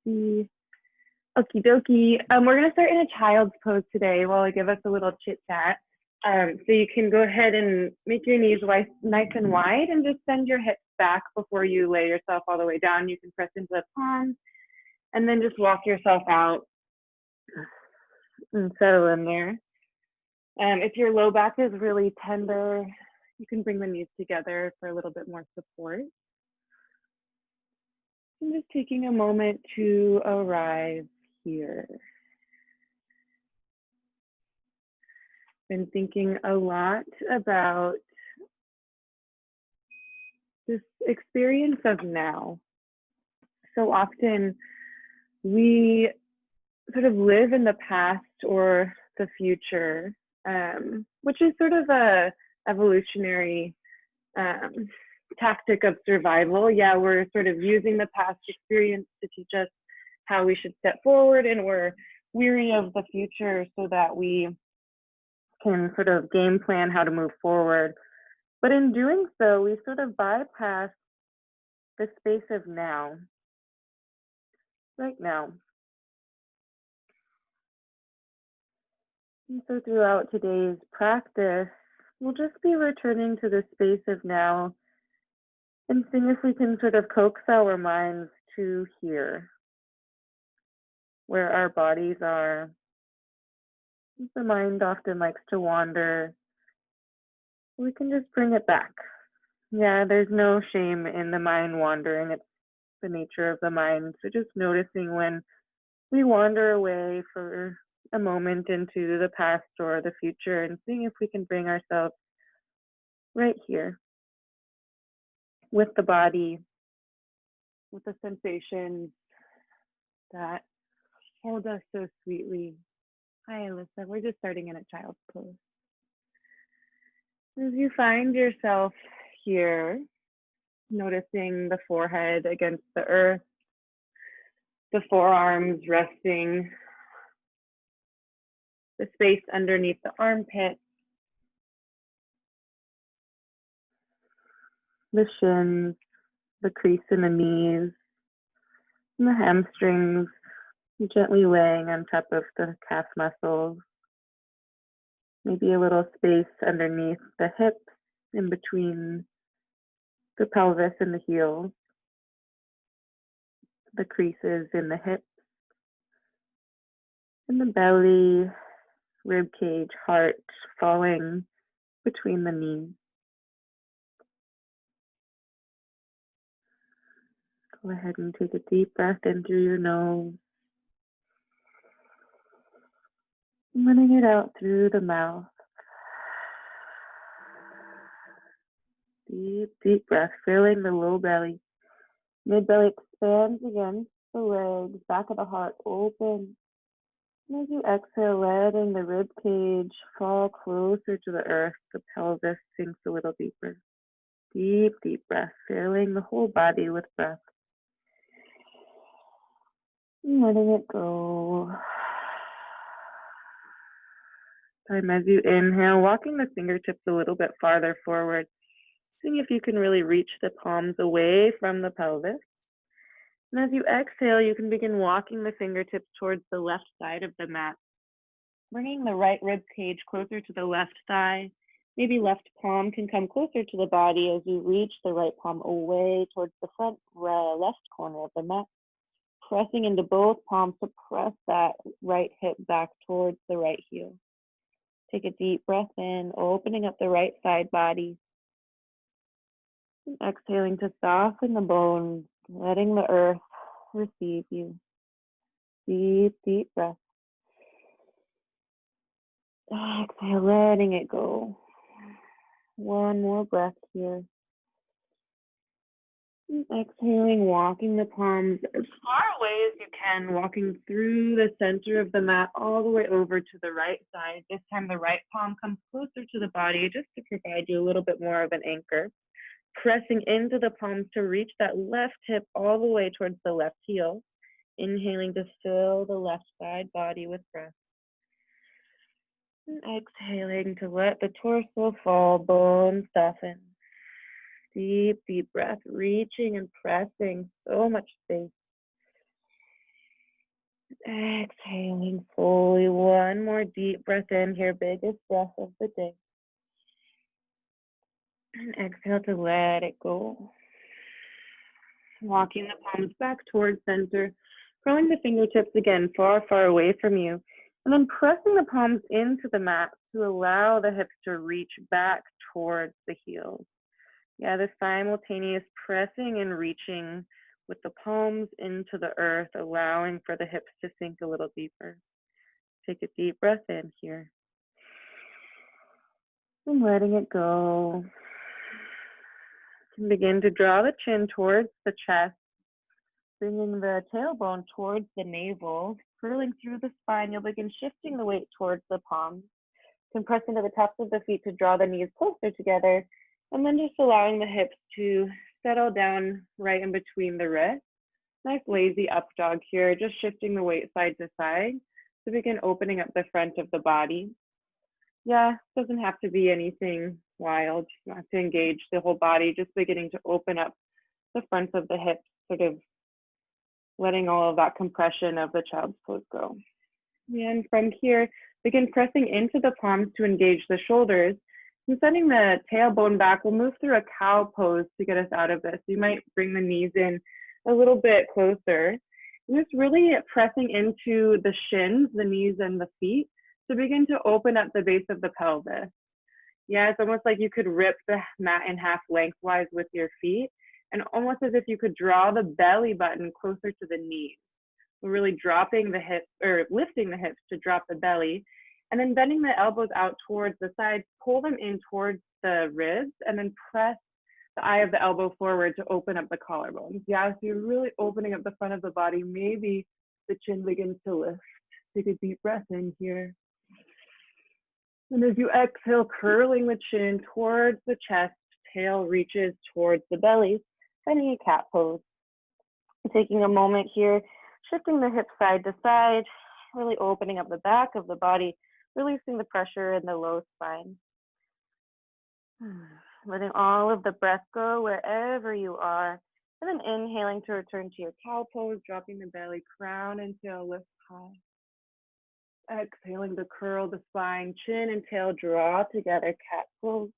dokie. Okie dokie. We're going to start in a child's pose today while I give us a little chit chat. So you can go ahead and make your knees nice and wide and just send your hips back before you lay yourself all the way down. You can press into the palms and then just walk yourself out and settle in there. If your low back is really tender, you can bring the knees together for a little bit more support. And just taking a moment to arrive here. Been thinking a lot about this experience of now. So often we sort of live in the past or the future, which is sort of a evolutionary tactic of survival. Yeah, we're sort of using the past experience to teach us how we should step forward, and we're weary of the future so that we can sort of game plan how to move forward. But in doing so, we sort of bypass the space of now, right now. And so throughout today's practice, we'll just be returning to the space of now and seeing if we can sort of coax our minds to here, where our bodies are. The mind often likes to wander. We can just bring it back. Yeah, there's no shame in the mind wandering. It's the nature of the mind. So just noticing when we wander away for a moment into the past or the future and seeing if we can bring ourselves right here with the body, with the sensations that hold us so sweetly. Hi, Alyssa. We're just starting in a child's pose. As you find yourself here, noticing the forehead against the earth, the forearms resting, the space underneath the armpit, the shins, the crease in the knees, and the hamstrings gently laying on top of the calf muscles. Maybe a little space underneath the hips, in between the pelvis and the heels, the creases in the hips, and the belly, rib cage, heart falling between the knees. Go ahead and take a deep breath in through your nose, letting it out through the mouth. Deep, deep breath, filling the low belly. Mid-belly expands against the legs, back of the heart open. And as you exhale, letting the rib cage fall closer to the earth, the pelvis sinks a little deeper. Deep, deep breath, filling the whole body with breath. And letting it go. Time as you inhale, walking the fingertips a little bit farther forward. Seeing if you can really reach the palms away from the pelvis. And as you exhale, you can begin walking the fingertips towards the left side of the mat. Bringing the right rib cage closer to the left thigh. Maybe left palm can come closer to the body as you reach the right palm away towards the front left corner of the mat. Pressing into both palms to press that right hip back towards the right heel. Take a deep breath in, opening up the right side body. And exhaling to soften the bones, letting the earth receive you. Deep, deep breath. Exhale, letting it go. One more breath here. And exhaling, walking the palms as far away as you can, walking through the center of the mat all the way over to the right side. This time the right palm comes closer to the body just to provide you a little bit more of an anchor. Pressing into the palms to reach that left hip all the way towards the left heel. Inhaling to fill the left side body with breath. And exhaling to let the torso fall, bones soften. Deep, deep breath, reaching and pressing so much space. Exhaling fully. One more deep breath in here, biggest breath of the day. And exhale to let it go. Walking the palms back towards center, curling the fingertips again far, far away from you, and then pressing the palms into the mat to allow the hips to reach back towards the heels. Yeah, the simultaneous pressing and reaching with the palms into the earth, allowing for the hips to sink a little deeper. Take a deep breath in here. And letting it go. And begin to draw the chin towards the chest, bringing the tailbone towards the navel, curling through the spine. You'll begin shifting the weight towards the palms. Compress into the tops of the feet to draw the knees closer together, and then just allowing the hips to settle down right in between the wrists. Nice lazy up dog here, just shifting the weight side to side to begin opening up the front of the body. Yeah, doesn't have to be anything wild, not to engage the whole body, just beginning to open up the front of the hips, sort of letting all of that compression of the child's pose go. And from here, begin pressing into the palms to engage the shoulders. And sending the tailbone back, we'll move through a cow pose to get us out of this. You might bring the knees in a little bit closer. And just really pressing into the shins, the knees and the feet to begin to open up the base of the pelvis. Yeah, it's almost like you could rip the mat in half lengthwise with your feet, and almost as if you could draw the belly button closer to the knees. We're really dropping the hips, or lifting the hips to drop the belly, and then bending the elbows out towards the sides, pull them in towards the ribs, and then press the eye of the elbow forward to open up the collarbones. Yeah, so you're really opening up the front of the body. Maybe the chin begins to lift. Take a deep breath in here. And as you exhale, curling the chin towards the chest, tail reaches towards the belly, finding a cat pose. Taking a moment here, shifting the hips side to side, really opening up the back of the body, releasing the pressure in the low spine. Letting all of the breath go wherever you are. And then inhaling to return to your cow pose, dropping the belly, crown and tail lift high. Exhaling to curl the spine, chin and tail draw together, cat pose.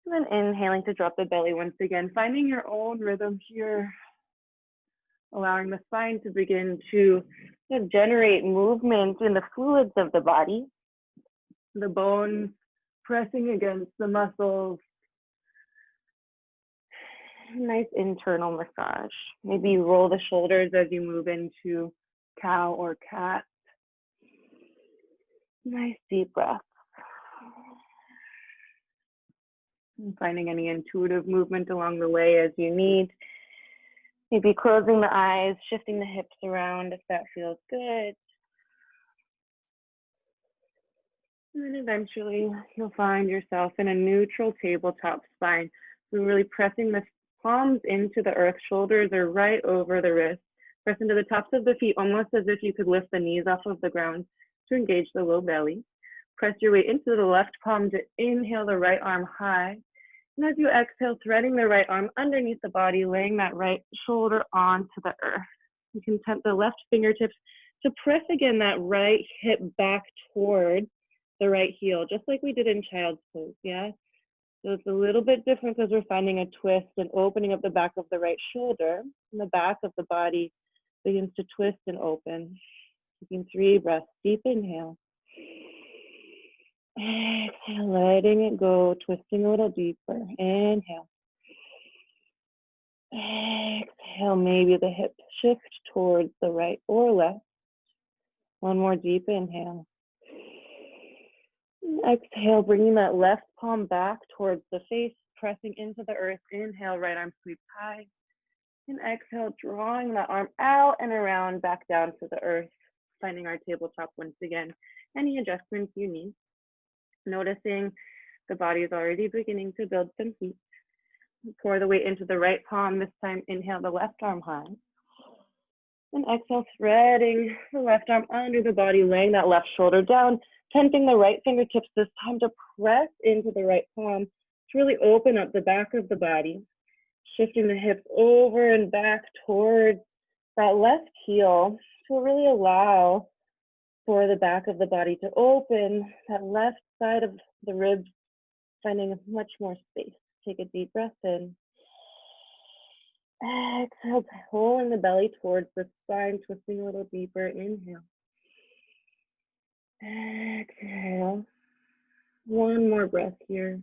And then inhaling to drop the belly once again, finding your own rhythm here. Allowing the spine to begin to generate movement in the fluids of the body. The bones pressing against the muscles. Nice internal massage. Maybe you roll the shoulders as you move into cow or cat. Nice deep breath. And finding any intuitive movement along the way as you need. Maybe closing the eyes, shifting the hips around if that feels good. And then eventually you'll find yourself in a neutral tabletop spine. So really pressing the palms into the earth, shoulders are right over the wrists. Press into the tops of the feet, almost as if you could lift the knees off of the ground to engage the low belly. Press your way into the left palm to inhale the right arm high. And as you exhale, threading the right arm underneath the body, laying that right shoulder onto the earth. You can tempt the left fingertips to press again that right hip back towards the right heel, just like we did in child's pose, yeah? So it's a little bit different because we're finding a twist and opening up the back of the right shoulder, and the back of the body begins to twist and open. Taking 3 breaths, deep inhale. Exhale, letting it go, twisting a little deeper. Inhale. Exhale, maybe the hips shift towards the right or left. One more deep inhale. Exhale, bringing that left palm back towards the face, pressing into the earth. Inhale, right arm sweeps high. And exhale, drawing that arm out and around, back down to the earth, finding our tabletop once again. Any adjustments you need. Noticing the body is already beginning to build some heat. Pour the weight into the right palm. This time, inhale the left arm high. And exhale, threading the left arm under the body, laying that left shoulder down, tenting the right fingertips this time to press into the right palm to really open up the back of the body, shifting the hips over and back towards that left heel to really allow for the back of the body to open, that left side of the ribs finding much more space. Take a deep breath in. Exhale, pulling the belly towards the spine, twisting a little deeper. Inhale. Exhale. One more breath here.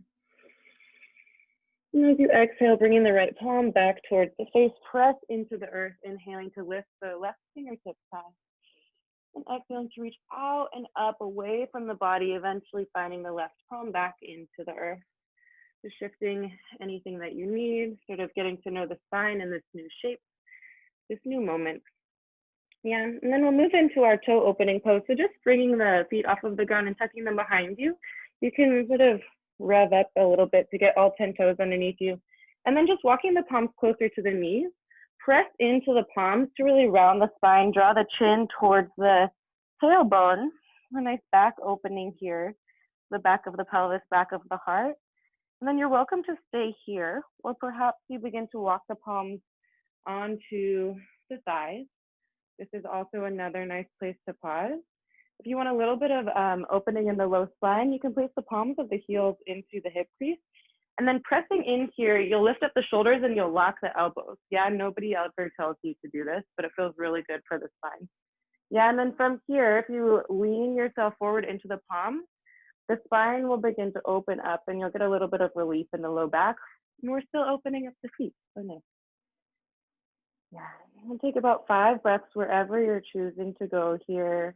And as you exhale, bringing the right palm back towards the face, press into the earth, inhaling to lift the left fingertips high. And exhaling to reach out and up away from the body, eventually finding the left palm back into the earth. So shifting anything that you need, sort of getting to know the spine in this new shape, this new moment. Yeah, and then we'll move into our toe opening pose. So just bringing the feet off of the ground and tucking them behind you. You can sort of rev up a little bit to get all 10 toes underneath you. And then just walking the palms closer to the knees. Press into the palms to really round the spine. Draw the chin towards the tailbone. A nice back opening here. The back of the pelvis, back of the heart. And then you're welcome to stay here, or perhaps you begin to walk the palms onto the thighs. This is also another nice place to pause. If you want a little bit of opening in the low spine, you can place the palms of the heels into the hip crease. And then pressing in here, you'll lift up the shoulders and you'll lock the elbows. Yeah, nobody ever tells you to do this, but it feels really good for the spine. Yeah, and then from here, if you lean yourself forward into the palms, the spine will begin to open up and you'll get a little bit of relief in the low back. And we're still opening up the feet. So nice. Yeah, and take about 5 breaths wherever you're choosing to go here.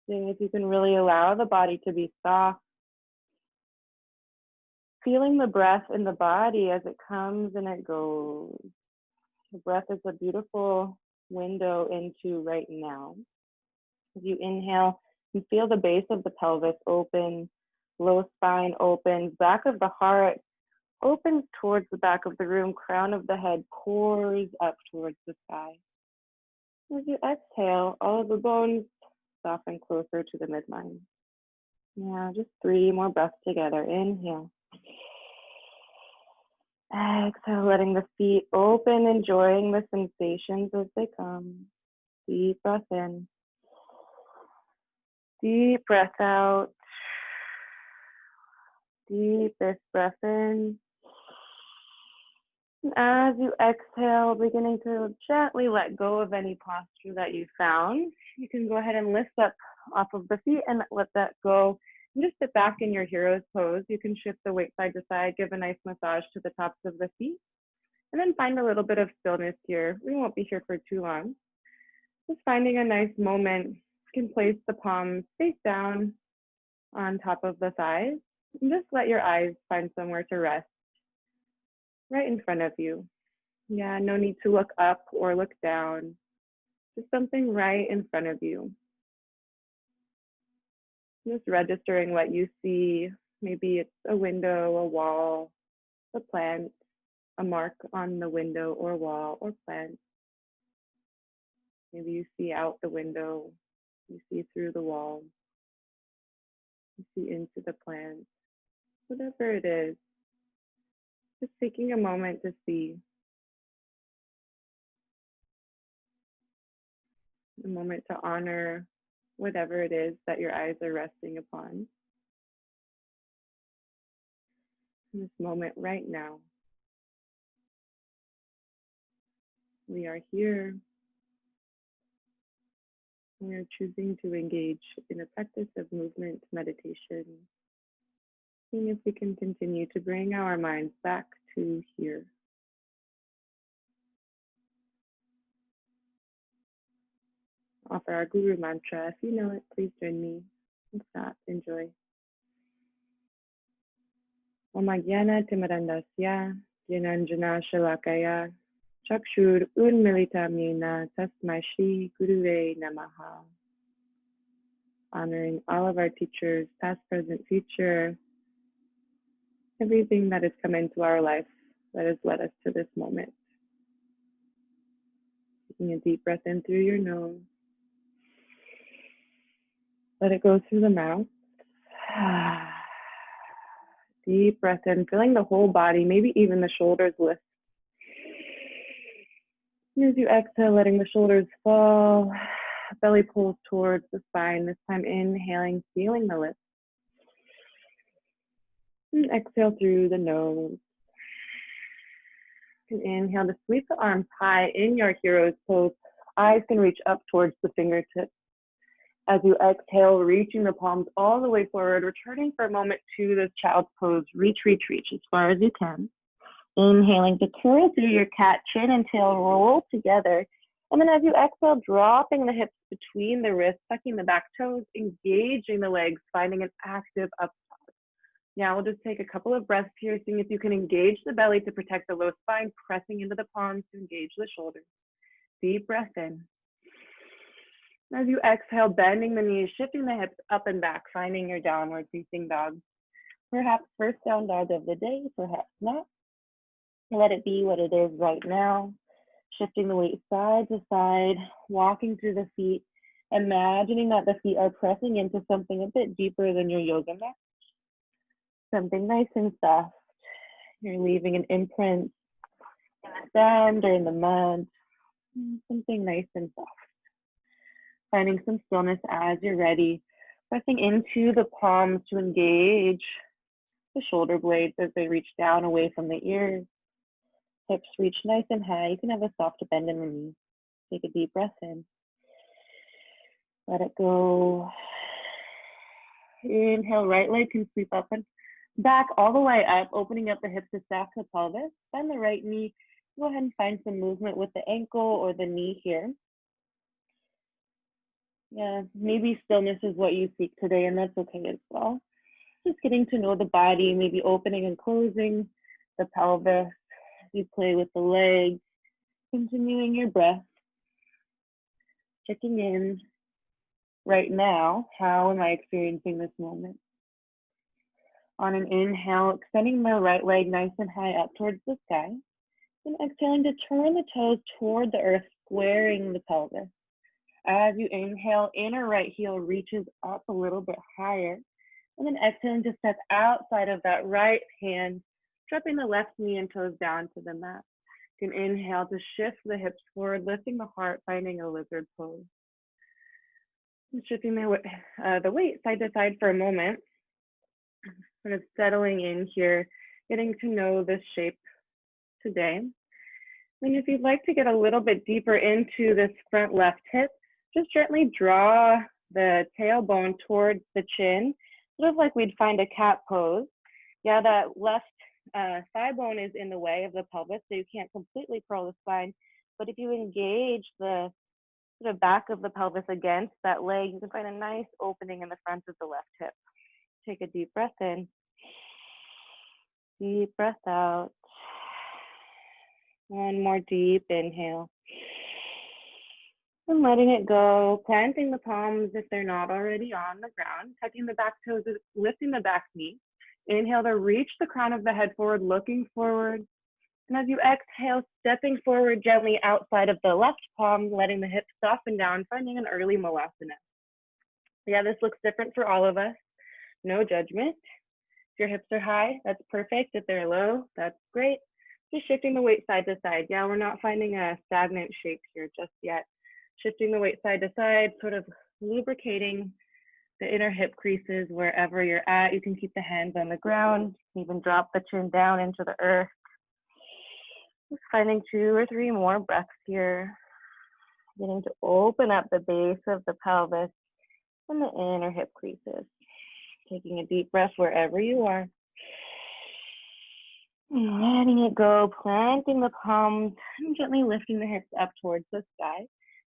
Seeing if you can really allow the body to be soft. Feeling the breath in the body as it comes and it goes. The breath is a beautiful window into right now. As you inhale, you feel the base of the pelvis open, low spine opens, back of the heart opens towards the back of the room, crown of the head pours up towards the sky. As you exhale, all of the bones soften closer to the midline. Now just 3 more breaths together. Inhale. Exhale, letting the feet open, enjoying the sensations as they come. Deep breath in. Deep breath out. Deepest breath in. And as you exhale, beginning to gently let go of any posture that you found, you can go ahead and lift up off of the feet and let that go. And just sit back in your hero's pose. You can shift the weight side to side, give a nice massage to the tops of the feet, and then find a little bit of stillness here. We won't be here for too long. Just finding a nice moment. You can place the palms face down on top of the thighs, and just let your eyes find somewhere to rest right in front of you. Yeah, no need to look up or look down. Just something right in front of you. Just registering what you see. Maybe it's a window, a wall, a plant, a mark on the window or wall or plant. Maybe you see out the window, you see through the wall, you see into the plant. Whatever it is, just taking a moment to see. A moment to honor whatever it is that your eyes are resting upon. In this moment right now, we are here. We are choosing to engage in a practice of movement meditation, seeing if we can continue to bring our minds back to here. Offer our Guru mantra. If you know it, please join me. If not, enjoy. Om Jnana Timirandasya Jnanjana Shalakaya Chakshur Unmilitam Yena Tasmai Shri Guruve Namaha. Honoring all of our teachers, past, present, future, everything that has come into our life that has led us to this moment. Taking a deep breath in through your nose. Let it go through the mouth. Deep breath in, feeling the whole body, maybe even the shoulders lift. And as you exhale, letting the shoulders fall, belly pulls towards the spine. This time inhaling, feeling the lift. And exhale through the nose. And inhale to sweep the arms high in your hero's pose. Eyes can reach up towards the fingertips. As you exhale, reaching the palms all the way forward, returning for a moment to this child's pose. Reach, reach, reach as far as you can. Inhaling to curl through your cat, chin and tail roll together. And then as you exhale, dropping the hips between the wrists, tucking the back toes, engaging the legs, finding an active up. Now we'll just take a couple of breaths here, seeing if you can engage the belly to protect the low spine, pressing into the palms to engage the shoulders. Deep breath in. As you exhale, bending the knees, shifting the hips up and back, finding your downward facing dog. Perhaps first down dog of the day, perhaps not. Let it be what it is right now. Shifting the weight side to side, walking through the feet, imagining that the feet are pressing into something a bit deeper than your yoga mat. Something nice and soft. You're leaving an imprint in the sand or in the mud. Something nice and soft. Finding some stillness as you're ready. Pressing into the palms to engage the shoulder blades as they reach down away from the ears. Hips reach nice and high. You can have a soft bend in the knees. Take a deep breath in. Let it go. Inhale, right leg can sweep up and back all the way up, opening up the hips to stack the pelvis. Bend the right knee. Go ahead and find some movement with the ankle or the knee here. Yeah, maybe stillness is what you seek today, and that's okay as well. Just getting to know the body, maybe opening and closing the pelvis. You play with the legs, continuing your breath, checking in right now. How am I experiencing this moment? On an inhale, extending my right leg nice and high up towards the sky. And exhaling to turn the toes toward the earth, squaring the pelvis. As you inhale, inner right heel reaches up a little bit higher. And then exhaling to step outside of that right hand, dropping the left knee and toes down to the mat. You can inhale to shift the hips forward, lifting the heart, finding a lizard pose. And shifting the weight side to side for a moment, kind of settling in here, getting to know this shape today. And if you'd like to get a little bit deeper into this front left hip, just gently draw the tailbone towards the chin, sort of like we'd find a cat pose. Yeah, that left thigh bone is in the way of the pelvis, so you can't completely curl the spine. But if you engage the sort of back of the pelvis against that leg, you can find a nice opening in the front of the left hip. Take a deep breath in. Deep breath out. One more deep inhale. And letting it go, planting the palms if they're not already on the ground, tucking the back toes, lifting the back knee. Inhale to reach the crown of the head forward, looking forward. And as you exhale, stepping forward gently outside of the left palm, letting the hips soften down, finding an early malasana. Yeah, this looks different for all of us. No judgment. If your hips are high, that's perfect. If they're low, that's great. Just shifting the weight side to side. Yeah, we're not finding a stagnant shape here just yet. Shifting the weight side to side, sort of lubricating the inner hip creases wherever you're at. You can keep the hands on the ground, even drop the chin down into the earth. Just finding 2 or 3 more breaths here. Getting to open up the base of the pelvis and the inner hip creases. Taking a deep breath wherever you are. And letting it go, planting the palms and gently lifting the hips up towards the sky.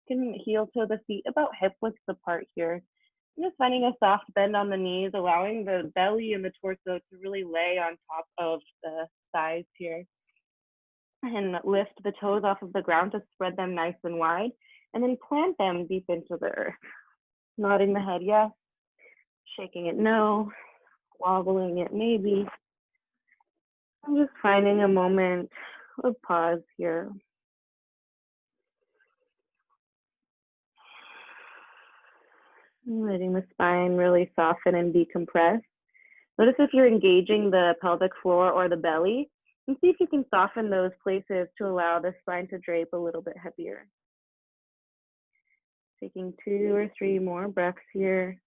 You can heel toe the feet about hip width apart here. Just finding a soft bend on the knees, allowing the belly and the torso to really lay on top of the thighs here. And lift the toes off of the ground to spread them nice and wide. And then plant them deep into the earth. Nodding the head yes, shaking it no, wobbling it maybe. I'm just finding a moment of pause here. Letting the spine really soften and decompress. Notice if you're engaging the pelvic floor or the belly, And see if you can soften those places to allow the spine to drape a little bit heavier. Taking 2 or 3 more breaths here.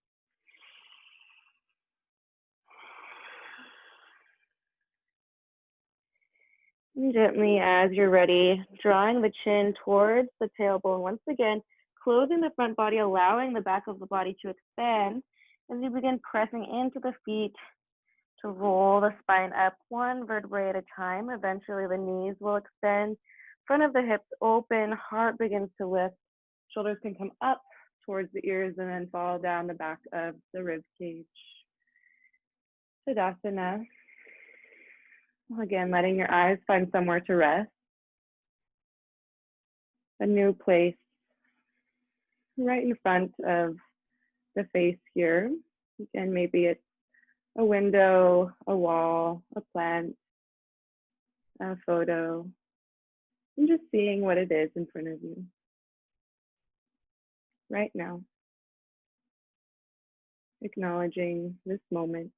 And gently, as you're ready, drawing the chin towards the tailbone. Once again, closing the front body, allowing the back of the body to expand as you begin pressing into the feet to roll the spine up one vertebrae at a time. Eventually, the knees will extend, front of the hips open, heart begins to lift. Shoulders can come up towards the ears and then fall down the back of the rib cage. Tadasana. Again, letting your eyes find somewhere to rest. A new place right in front of the face here. Again, maybe it's a window, a wall, a plant, a photo, and just seeing what it is in front of you right now. Acknowledging this moment,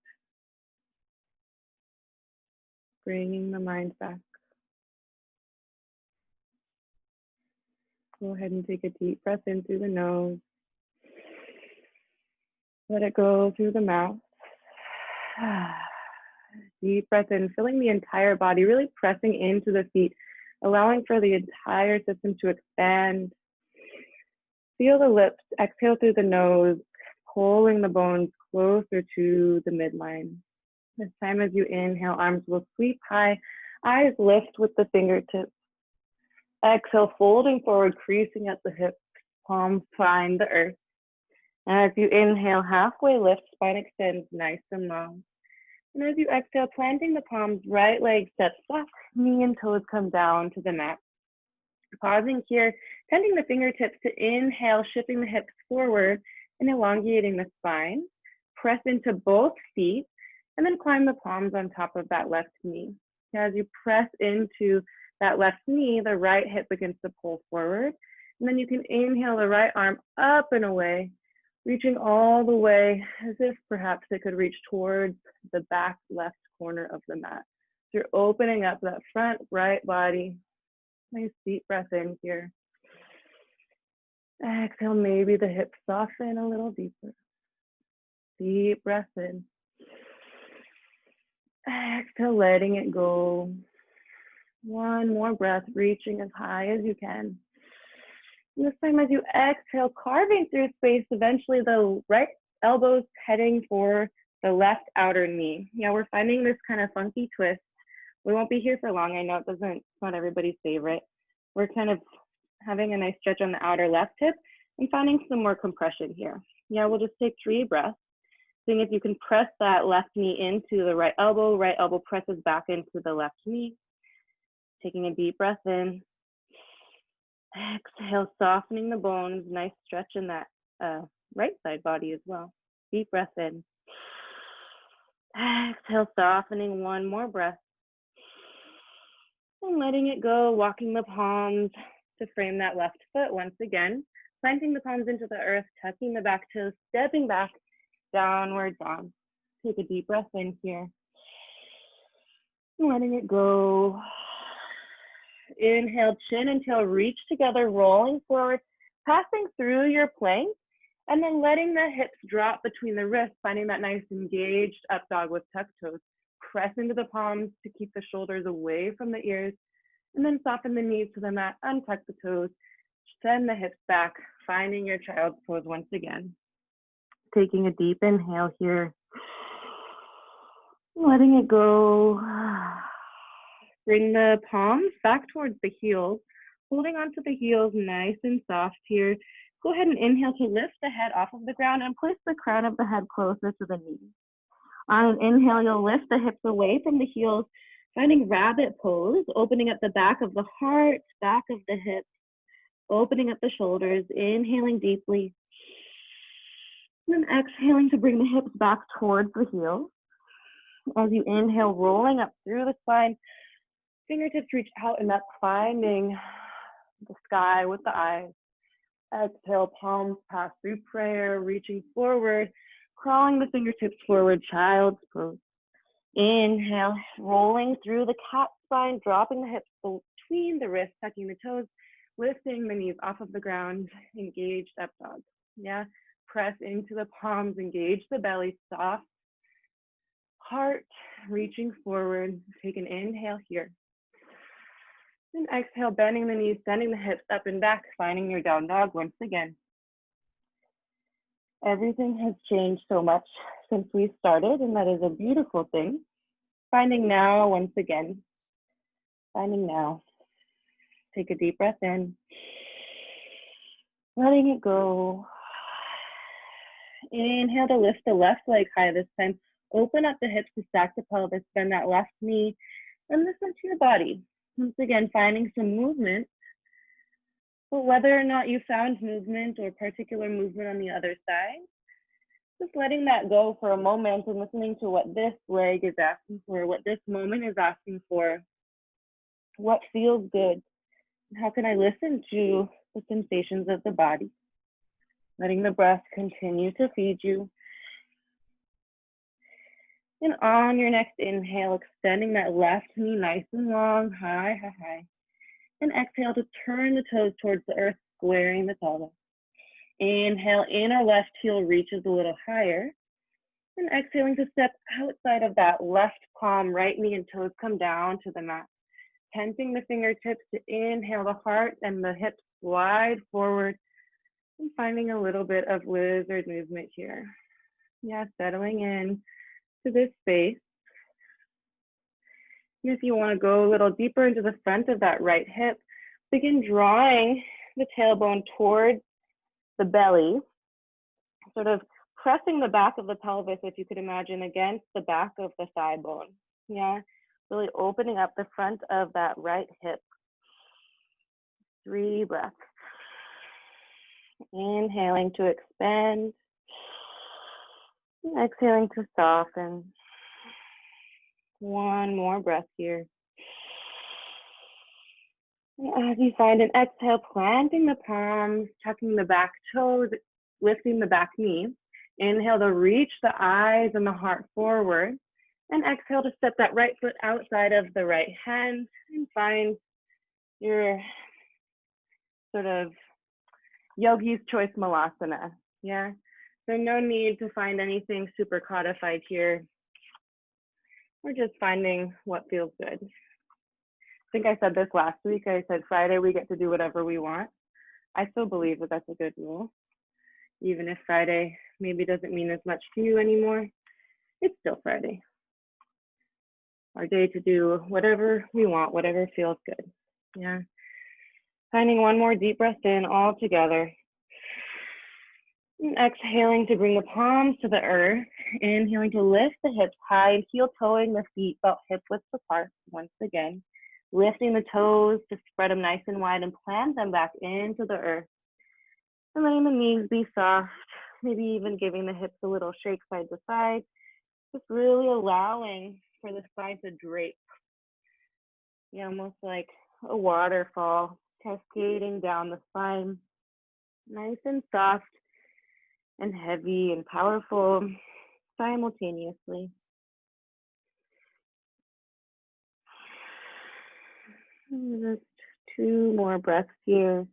bringing the mind back. Go ahead and take a deep breath in through the nose. Let it go through the mouth. Deep breath in, filling the entire body, really pressing into the feet, allowing for the entire system to expand. Feel the lips, exhale through the nose, pulling the bones closer to the midline. This time as you inhale, arms will sweep high, eyes lift with the fingertips. Exhale, folding forward, creasing at the hips, palms find the earth. And as you inhale, halfway lift, spine extends nice and long. And as you exhale, planting the palms, right leg steps back, knee and toes come down to the mat. Pausing here, tending the fingertips to inhale, shifting the hips forward and elongating the spine. Press into both feet and then climb the palms on top of that left knee. As you press into that left knee, the right hip begins to pull forward. And then you can inhale the right arm up and away, reaching all the way as if perhaps it could reach towards the back left corner of the mat. So you're opening up that front right body. Nice deep breath in here. Exhale, maybe the hips soften a little deeper. Deep breath in. Exhale, letting it go. One more breath, reaching as high as you can. And this time as you exhale, carving through space, eventually the right elbow's heading for the left outer knee. Yeah, we're finding this kind of funky twist. We won't be here for long. I know it's not everybody's favorite. We're kind of having a nice stretch on the outer left hip and finding some more compression here. Yeah, we'll just take 3 breaths. Seeing if you can press that left knee into the right elbow presses back into the left knee. Taking a deep breath in. Exhale, softening the bones, nice stretch in that right side body as well. Deep breath in. Exhale, softening, one more breath. And letting it go, walking the palms to frame that left foot once again. Planting the palms into the earth, tucking the back toes, stepping back, downward dog. Take a deep breath in here. And letting it go. Inhale, chin and tail reach together, rolling forward, passing through your plank, and then letting the hips drop between the wrists, finding that nice engaged up dog with tucked toes. Press into the palms to keep the shoulders away from the ears, and then soften the knees to the mat, untuck the toes, send the hips back, finding your child's pose once again. Taking a deep inhale here, letting it go. Bring the palms back towards the heels, holding onto the heels nice and soft here. Go ahead and inhale to lift the head off of the ground and place the crown of the head closer to the knees. On an inhale, you'll lift the hips away from the heels, finding rabbit pose, opening up the back of the heart, back of the hips, opening up the shoulders, inhaling deeply. And then exhaling to bring the hips back towards the heels. As you inhale, rolling up through the spine, fingertips reach out and up, finding the sky with the eyes. Exhale, palms pass through prayer, reaching forward, crawling the fingertips forward, child's pose. Inhale, rolling through the cat spine, dropping the hips between the wrists, tucking the toes, lifting the knees off of the ground, engaged up dog. Yeah, press into the palms, engage the belly, soft heart, reaching forward. Take an inhale here. And exhale, bending the knees, sending the hips up and back, finding your down dog once again. Everything has changed so much since we started, and that is a beautiful thing. Finding now once again. Finding now. Take a deep breath in. Letting it go. Inhale to lift the left leg high this time. Open up the hips to stack the pelvis, bend that left knee, and listen to your body. Once again, finding some movement. But whether or not you found movement or particular movement on the other side, just letting that go for a moment and listening to what this leg is asking for, what this moment is asking for, what feels good. How can I listen to the sensations of the body? Letting the breath continue to feed you. And on your next inhale, extending that left knee nice and long, high, high, high. And exhale to turn the toes towards the earth, squaring the pelvis. Inhale, inner left heel reaches a little higher. And exhaling to step outside of that left palm, right knee and toes come down to the mat. Tensing the fingertips to inhale the heart and the hips slide forward. And finding a little bit of lizard movement here. Yeah, settling in to this space. And if you want to go a little deeper into the front of that right hip, begin drawing the tailbone towards the belly, sort of pressing the back of the pelvis, if you could imagine, against the back of the thigh bone. Yeah, really opening up the front of that right hip. 3 breaths. Inhaling to expand. And exhaling to soften. 1 more breath here. And as you find an exhale, planting the palms, tucking the back toes, lifting the back knee. Inhale to reach the eyes and the heart forward. And exhale to step that right foot outside of the right hand and find your sort of yogi's choice malasana. Yeah, there's no need to find anything super codified here. We're just finding what feels good. I think I said this last week. I said Friday we get to do whatever we want. I still believe that that's a good rule. Even if Friday maybe doesn't mean as much to you anymore, it's still Friday. Our day to do whatever we want, whatever feels good. Yeah. Finding 1 more deep breath in all together. And exhaling to bring the palms to the earth. Inhaling to lift the hips high and heel toeing the feet about hip width apart once again. Lifting the toes to spread them nice and wide and plant them back into the earth. And letting the knees be soft, maybe even giving the hips a little shake side to side. Just really allowing for the spine to drape. Yeah, almost like a waterfall cascading down the spine. Nice and soft and heavy and powerful simultaneously. Just 2 more breaths here.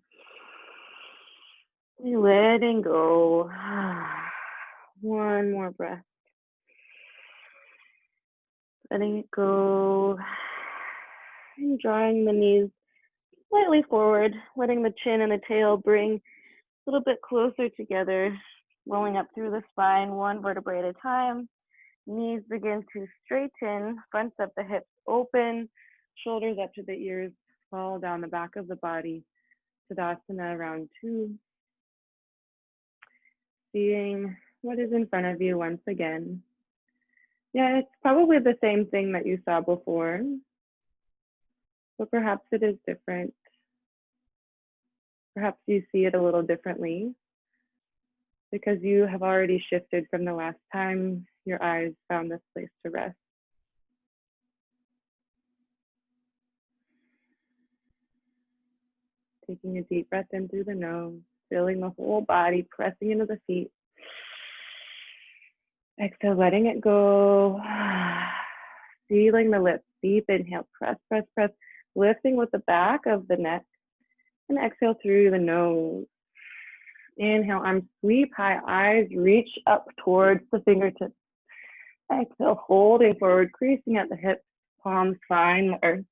Letting go. 1 more breath. Letting it go. And drawing the knees slightly forward, letting the chin and the tail bring a little bit closer together, rolling up through the spine, 1 vertebrae at a time. Knees begin to straighten, fronts of the hips open, shoulders up to the ears, fall down the back of the body. Tadasana, round 2. Seeing what is in front of you once again. Yeah, it's probably the same thing that you saw before, but perhaps it is different. Perhaps you see it a little differently because you have already shifted from the last time your eyes found this place to rest. Taking a deep breath in through the nose, filling the whole body, pressing into the feet. Exhale, letting it go. sealing the lips. Deep inhale, press, press, press, lifting with the back of the neck. And exhale through the nose. Inhale, arms sweep high, eyes reach up towards the fingertips. Exhale, folding forward, creasing at the hips, palms find the earth.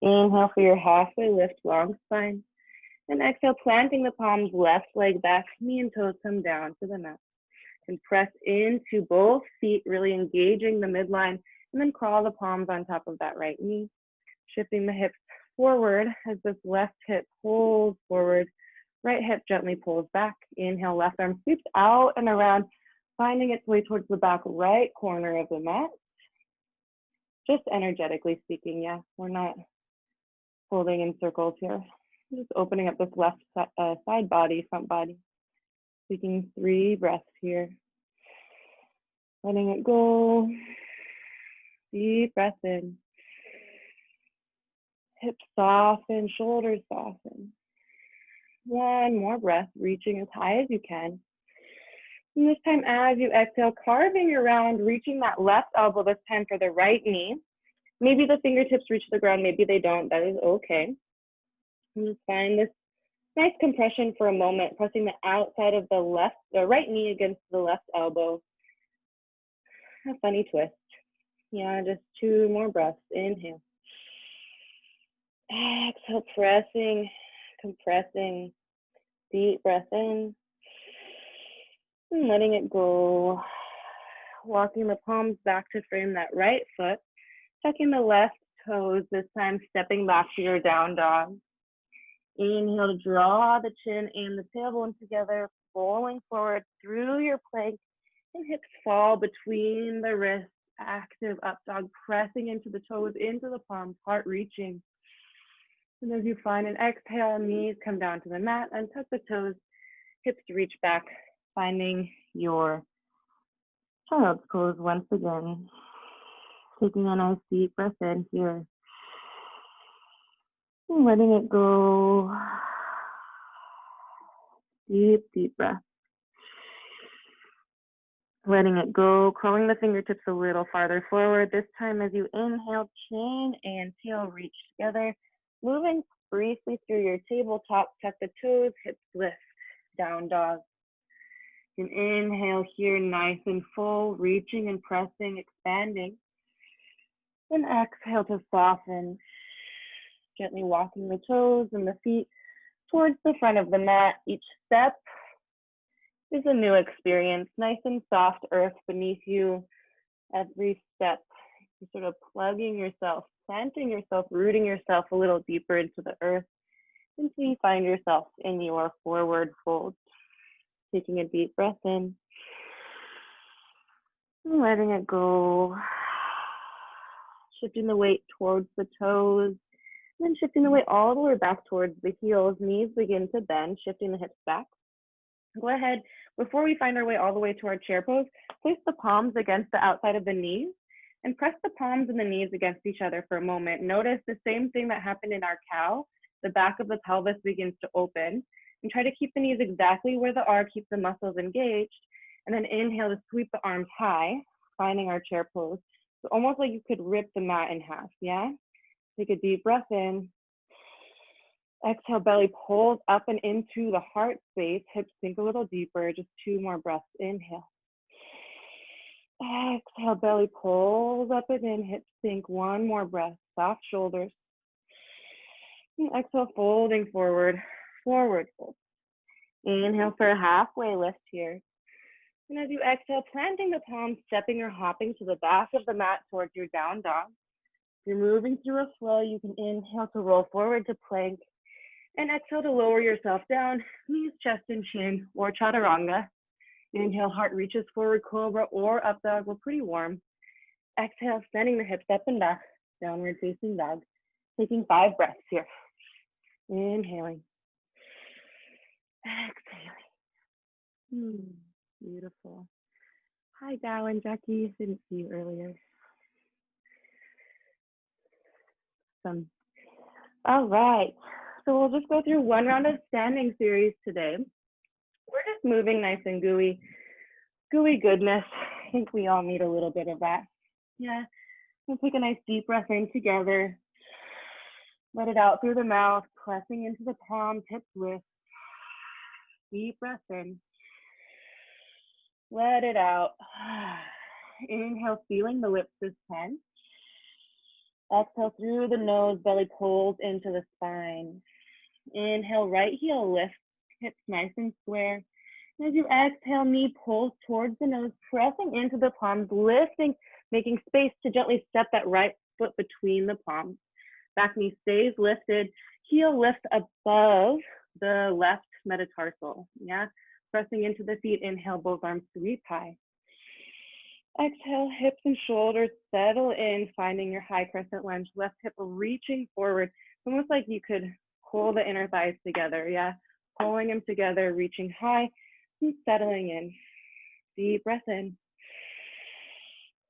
Inhale for your halfway lift, long spine. And exhale, planting the palms, left leg back, knee and toes come down to the mat. And press into both feet, really engaging the midline, and then crawl the palms on top of that right knee. Shifting the hips forward as this left hip pulls forward, right hip gently pulls back. Inhale, left arm sweeps out and around, finding its way towards the back right corner of the mat. Just energetically speaking, yeah, we're not holding in circles here. Just opening up this left side body, front body. Taking 3 breaths here. Letting it go. Deep breath in. Hips soften, shoulders soften. 1 more breath, reaching as high as you can. And this time, as you exhale, carving around, reaching that left elbow this time for the right knee. Maybe the fingertips reach the ground, maybe they don't, that is okay. And just find this nice compression for a moment, pressing the outside of the right knee against the left elbow. A funny twist. Yeah, just 2 more breaths. Inhale. Exhale, pressing, compressing. Deep breath in. And letting it go. Walking the palms back to frame that right foot. Tucking the left toes, this time stepping back to your down dog. Inhale to draw the chin and the tailbone together, rolling forward through your plank, and hips fall between the wrists. Active up dog, pressing into the toes, into the palms, heart reaching. And as you find an exhale, knees come down to the mat, untuck the toes, hips reach back, finding your child's pose once again. Taking a nice deep breath in here. And letting it go. Deep, deep breath. Letting it go, crawling the fingertips a little farther forward. This time as you inhale, chin and tail reach together. Moving briefly through your tabletop, tuck the toes, hips lift, down dog. And inhale here, nice and full, reaching and pressing, expanding. And exhale to soften. Gently walking the toes and the feet towards the front of the mat. Each step is a new experience, nice and soft earth beneath you. Every step, you're sort of plugging yourself, planting yourself, rooting yourself a little deeper into the earth until you find yourself in your forward fold. Taking a deep breath in, and letting it go. Shifting the weight towards the toes, and then shifting the weight all the way back towards the heels. Knees begin to bend, shifting the hips back. Go ahead, before we find our way all the way to our chair pose, place the palms against the outside of the knees and press the palms and the knees against each other for a moment. Notice the same thing that happened in our cow. The back of the pelvis begins to open, and try to keep the knees exactly where they are, keep the muscles engaged, and then inhale to sweep the arms high, finding our chair pose. So almost like you could rip the mat in half, yeah? Take a deep breath in. Exhale, belly pulls up and into the heart space. Hips sink a little deeper. Just 2 more breaths. Inhale. Exhale, belly pulls up and in. Hips sink. 1 more breath. Soft shoulders. And exhale, folding forward. Forward fold. Inhale for a halfway lift here. And as you exhale, planting the palms, stepping or hopping to the back of the mat towards your down dog. If you're moving through a flow, you can inhale to roll forward to plank. And exhale to lower yourself down, knees, chest, and chin, or chaturanga. Inhale, heart reaches forward, cobra, or up dog. We're pretty warm. Exhale, sending the hips up and back, downward facing dog. Taking 5 breaths here. Inhaling. Exhaling. Beautiful. Hi, Dow and Jackie. Didn't see you earlier. Awesome. All right. So we'll just go through 1 round of standing series today. We're just moving nice and gooey goodness. I think we all need a little bit of that. Yeah. We'll take a nice deep breath in together. Let it out through the mouth, pressing into the palms, hips lift. Deep breath in. Let it out. Inhale, feeling the lips suspend. Exhale through the nose, belly pulls into the spine. Inhale, right heel lifts, hips nice and square. And as you exhale, knee pulls towards the nose, pressing into the palms, lifting, making space to gently step that right foot between the palms. Back knee stays lifted, heel lifts above the left metatarsal. Yeah, pressing into the feet. Inhale, both arms sweep high. Exhale, hips and shoulders settle in, finding your high crescent lunge. Left hip reaching forward. It's almost like you could pull the inner thighs together. Yeah, pulling them together, reaching high and settling in. Deep breath in.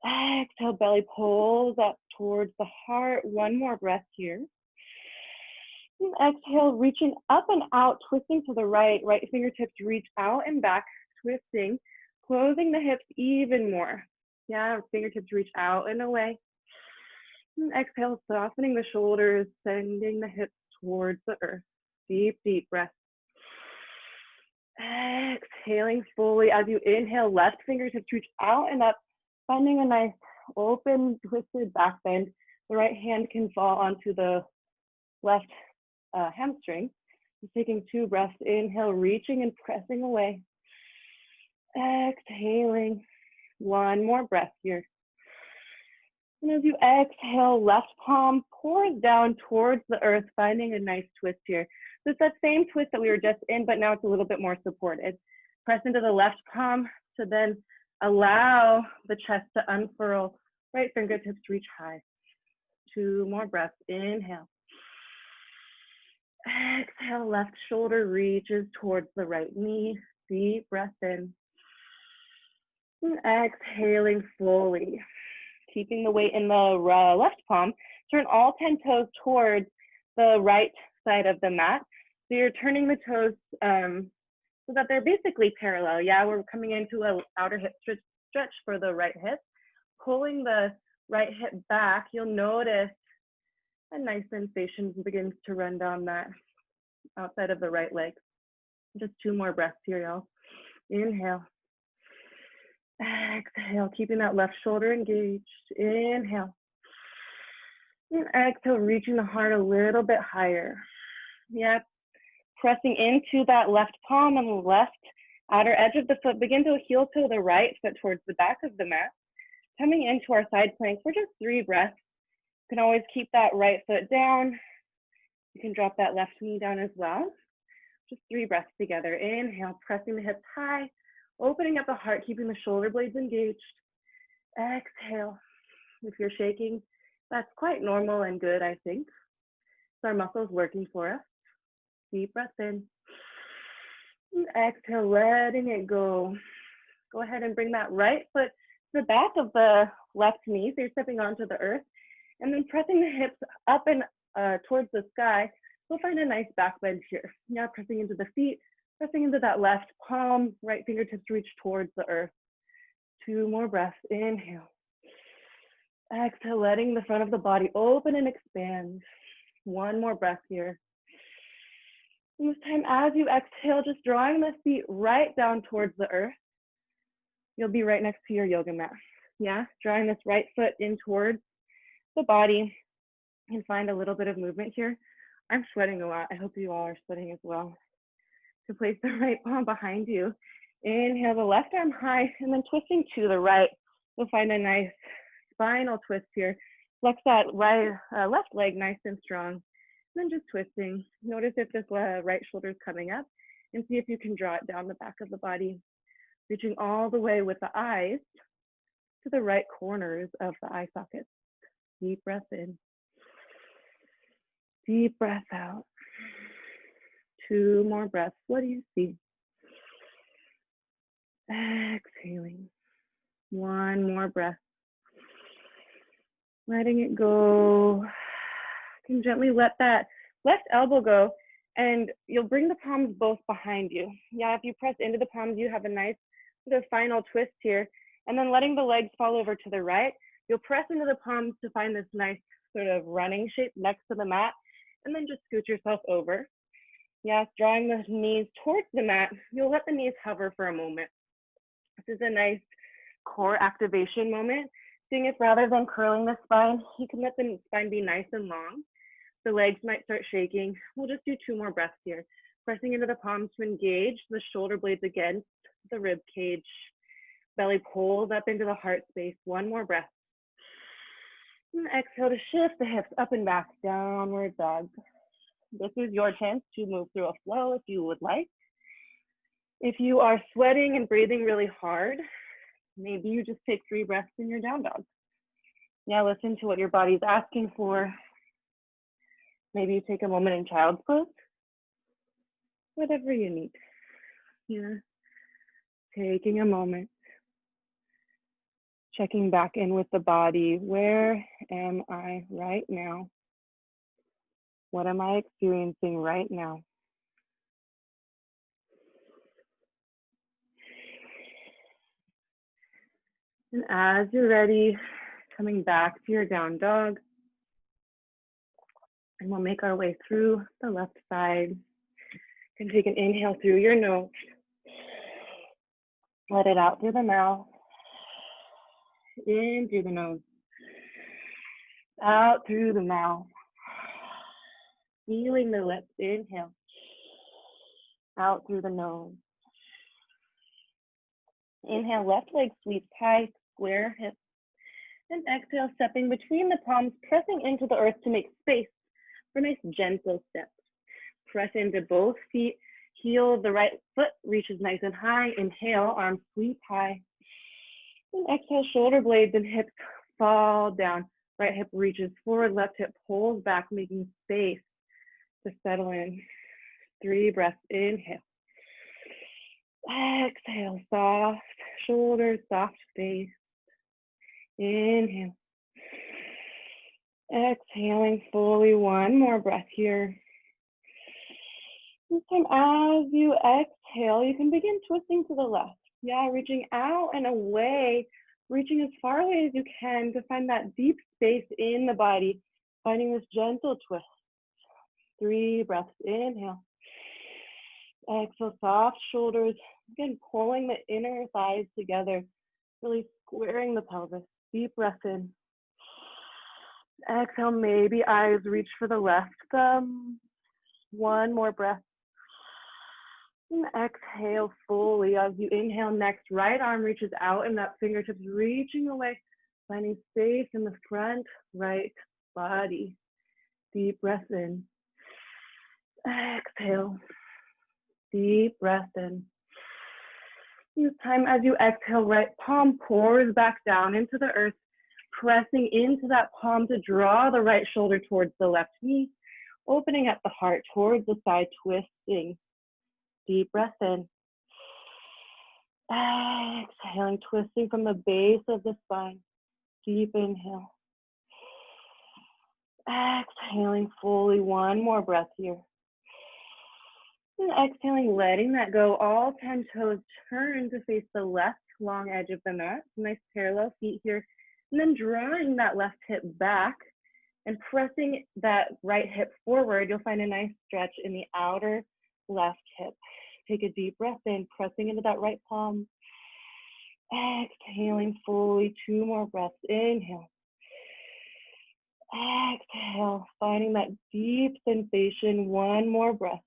Exhale, belly pulls up towards the heart. One more breath here. And exhale, reaching up and out, twisting to the right. Right fingertips reach out and back, twisting, closing the hips even more. Yeah, fingertips reach out and away. And exhale, softening the shoulders, sending the hips towards the earth. Deep, deep breath. Exhaling fully as you inhale, left fingertips reach out and up, finding a nice open, twisted back bend. The right hand can fall onto the left hamstring. Just taking 2 breaths. Inhale, reaching and pressing away. Exhaling. One more breath here. And as you exhale, left palm pours down towards the earth, finding a nice twist here. So it's that same twist that we were just in, but now it's a little bit more supported. Press into the left palm to then allow the chest to unfurl. Right fingertips reach high. 2 more breaths. Inhale. Exhale, left shoulder reaches towards the right knee. Deep breath in. And exhaling fully. Keeping the weight in the left palm. Turn all 10 toes towards the right side of the mat. So you're turning the toes so that they're basically parallel. Yeah, we're coming into an outer hip stretch for the right hip. Pulling the right hip back, you'll notice a nice sensation begins to run down that outside of the right leg. Just 2 more breaths here, y'all. Inhale. Exhale, keeping that left shoulder engaged. Inhale. And exhale, reaching the heart a little bit higher. Yeah, pressing into that left palm and the left outer edge of the foot. Begin to heel toe the right foot towards the back of the mat. Coming into our side plank for just 3 breaths. You can always keep that right foot down. You can drop that left knee down as well. Just 3 breaths together. Inhale, pressing the hips high, opening up the heart, keeping the shoulder blades engaged. Exhale. If you're shaking, that's quite normal and good, I think. So our muscles working for us. Deep breath in. And exhale, letting it go. Go ahead and bring that right foot to the back of the left knee. So you're stepping onto the earth. And then pressing the hips up and towards the sky. We'll find a nice back bend here. Now pressing into the feet, pressing into that left palm, right fingertips reach towards the earth. 2 more breaths. Inhale. Exhale, letting the front of the body open and expand. 1 more breath here. And this time, as you exhale, just drawing the feet right down towards the earth. You'll be right next to your yoga mat. Yeah, drawing this right foot in towards the body. You can find a little bit of movement here. I'm sweating a lot. I hope you all are sweating as well. To place the right palm behind you. Inhale the left arm high and then twisting to the right. You'll find a nice spinal twist here. Flex that left leg nice and strong. And then just twisting. Notice if this right shoulder is coming up and see if you can draw it down the back of the body. Reaching all the way with the eyes to the right corners of the eye sockets. Deep breath in. Deep breath out. 2 more breaths. What do you see? Exhaling. 1 more breath. Letting it go. You can gently let that left elbow go and you'll bring the palms both behind you. Yeah, if you press into the palms, you have a nice sort of final twist here. And then letting the legs fall over to the right. You'll press into the palms to find this nice sort of running shape next to the mat, and then just scoot yourself over. Yes, drawing the knees towards the mat, you'll let the knees hover for a moment. This is a nice core activation moment. Seeing if rather than curling the spine, you can let the spine be nice and long. The legs might start shaking. We'll just do 2 more breaths here. Pressing into the palms to engage the shoulder blades against the rib cage. Belly pulls up into the heart space. 1 more breath. And exhale to shift the hips up and back, downward dog. This is your chance to move through a flow if you would like. If you are sweating and breathing really hard, maybe you just take 3 breaths in your down dog. Now listen to what your body's asking for. Maybe you take a moment in child's pose. Whatever you need. Here, taking a moment. Checking back in with the body. Where am I right now? What am I experiencing right now? And as you're ready, coming back to your down dog, and we'll make our way through the left side. You can take an inhale through your nose. Let it out through the mouth. In through the nose. Out through the mouth. Feeling the lips. Inhale. Out through the nose. Inhale, left leg sweeps high, square hips. And exhale, stepping between the palms, pressing into the earth to make space for nice gentle steps. Press into both feet. Heel of the right foot reaches nice and high. Inhale, arms sweep high. And exhale, shoulder blades and hips fall down. Right hip reaches forward, left hip pulls back, making space to settle in. 3 breaths, inhale. Exhale, soft shoulders, soft face. Inhale. Exhaling fully, 1 more breath here. This time as you exhale, you can begin twisting to the left. Yeah, reaching out and away, reaching as far away as you can to find that deep space in the body, finding this gentle twist. 3 breaths, inhale. Exhale, soft shoulders. Again, pulling the inner thighs together, really squaring the pelvis. Deep breath in. Exhale, maybe eyes reach for the left thumb. 1 more breath. And exhale fully as you inhale next. Right arm reaches out and that fingertips reaching away, finding space in the front right body. Deep breath in. Exhale. Deep breath in. This time as you exhale, right palm pours back down into the earth, pressing into that palm to draw the right shoulder towards the left knee, opening up the heart towards the side, twisting. Deep breath in. Exhaling, twisting from the base of the spine. Deep inhale. Exhaling fully, 1 more breath here. And exhaling, letting that go. All 10 toes turn to face the left long edge of the mat. Nice parallel feet here. And then drawing that left hip back and pressing that right hip forward, you'll find a nice stretch in the outer left hip. Take a deep breath in, pressing into that right palm. Exhaling fully, 2 more breaths. Inhale. Exhale, finding that deep sensation. 1 more breath.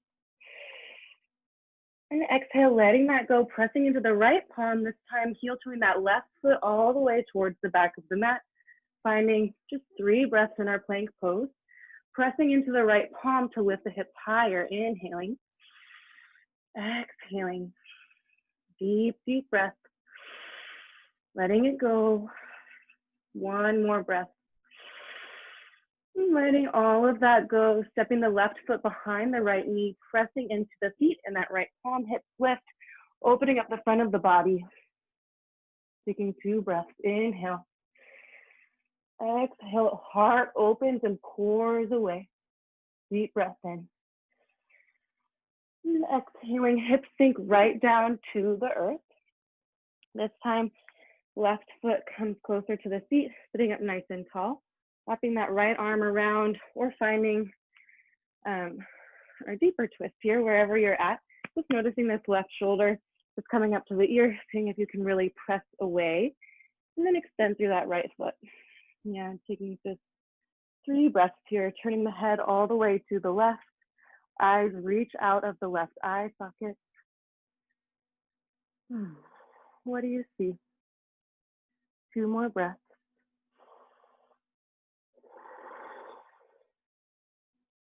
And exhale, letting that go, pressing into the right palm, this time heel turning that left foot all the way towards the back of the mat, finding just 3 breaths in our plank pose, pressing into the right palm to lift the hips higher, inhaling, exhaling, deep, deep breath, letting it go, 1 more breath. Letting all of that go, stepping the left foot behind the right knee, pressing into the feet and that right palm, hip lift, opening up the front of the body. Taking 2 breaths, inhale. Exhale, heart opens and pours away. Deep breath in. And exhaling, hips sink right down to the earth. This time, Left foot comes closer to the seat, sitting up nice and tall, wrapping that right arm around or finding a deeper twist here, wherever you're at. Just noticing this left shoulder is coming up to the ear, seeing if you can really press away, and then extend through that right foot. Yeah, taking just 3 breaths here, turning the head all the way to the left. Eyes reach out of the left eye socket. What do you see? 2 more breaths.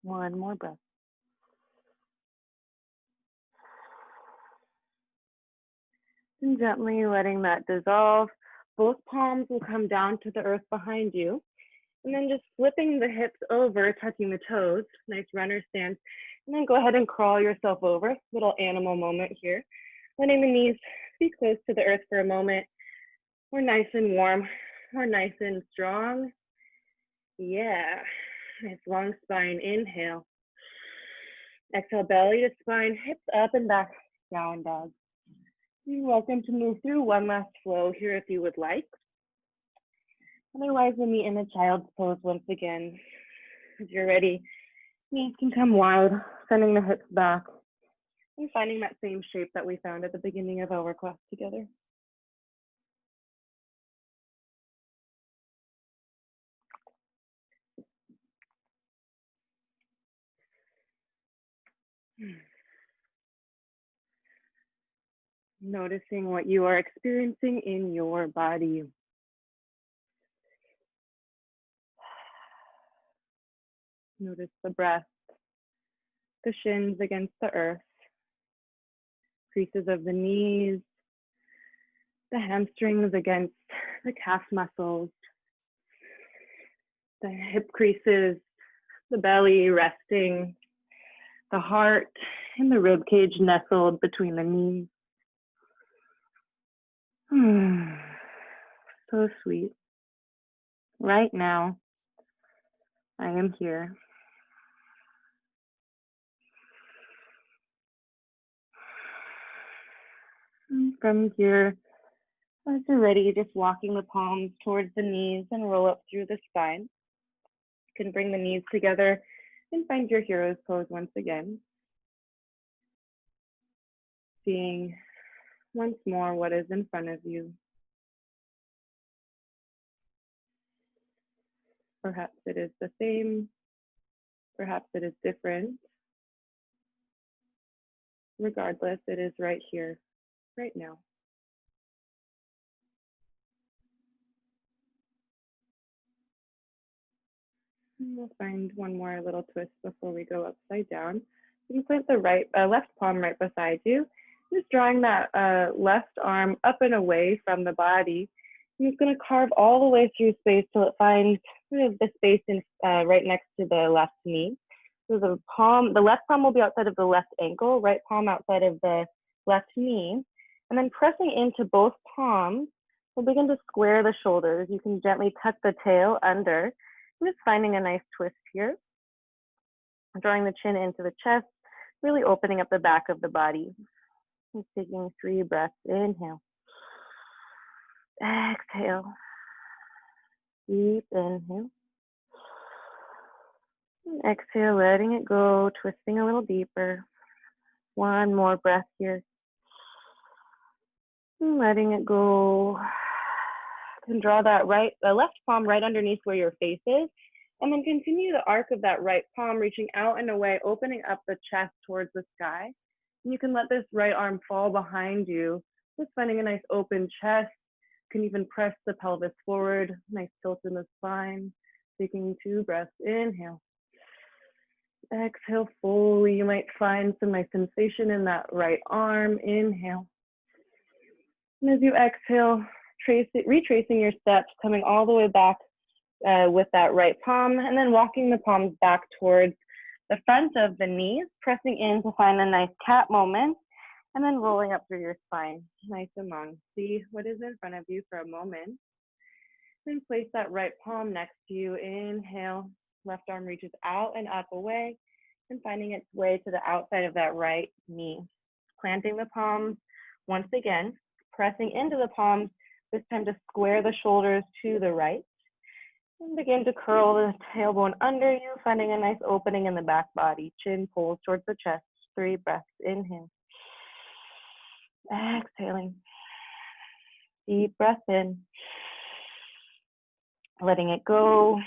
One more breath. And gently letting that dissolve. Both palms will come down to the earth behind you. And then just flipping the hips over, touching the toes, nice runner stance. And then go ahead and crawl yourself over, little animal moment here. Letting the knees be close to the earth for a moment. We're nice and warm, we're nice and strong. Yeah, nice long spine, inhale. Exhale, belly to spine, hips up and back, down dog. You're welcome to move through one last flow here if you would like. Otherwise, we'll meet in the child's pose once again. As you're ready, knees can come wide, sending the hips back, and finding that same shape that we found at the beginning of our class together. Noticing what you are experiencing in your body. Notice the breath, the shins against the earth, creases of the knees, the hamstrings against the calf muscles, the hip creases, the belly resting, the heart and the rib cage nestled between the knees. So sweet. Right now, I am here. And from here, as you're ready, just walking the palms towards the knees and roll up through the spine. You can bring the knees together and find your hero's pose once again. Seeing once more what is in front of you. Perhaps it is the same, perhaps it is different. Regardless, it is right here, right now. And we'll find one more little twist before we go upside down. You can plant the left palm right beside you. Just drawing that left arm up and away from the body. I'm just going to carve all the way through space till it finds sort of the space in, right next to the left knee. So the left palm will be outside of the left ankle, right palm outside of the left knee. And then pressing into both palms, we'll begin to square the shoulders. You can gently tuck the tail under. I'm just finding a nice twist here. Drawing the chin into the chest, really opening up the back of the body. Just taking 3 breaths. Inhale. Exhale. Deep inhale. And exhale, letting it go, twisting a little deeper. One more breath here. And letting it go. You can draw that left palm right underneath where your face is. And then continue the arc of that right palm, reaching out and away, opening up the chest towards the sky. And you can let this right arm fall behind you, just finding a nice open chest. You can even press the pelvis forward, nice tilt in the spine. Taking 2 breaths, inhale. Exhale fully. You might find some nice sensation in that right arm. Inhale. And as you exhale, retracing your steps, coming all the way back with that right palm, and then walking the palms back towards the front of the knees, pressing in to find a nice cat moment, and then rolling up through your spine, nice and long. See what is in front of you for a moment. Then place that right palm next to you. Inhale, left arm reaches out and up away, and finding its way to the outside of that right knee. Planting the palms once again, pressing into the palms, This time to square the shoulders to the right. And begin to curl the tailbone under you, finding a nice opening in the back body. Chin pulls towards the chest. 3 breaths. Inhale. Exhaling. Deep breath in. Letting it go.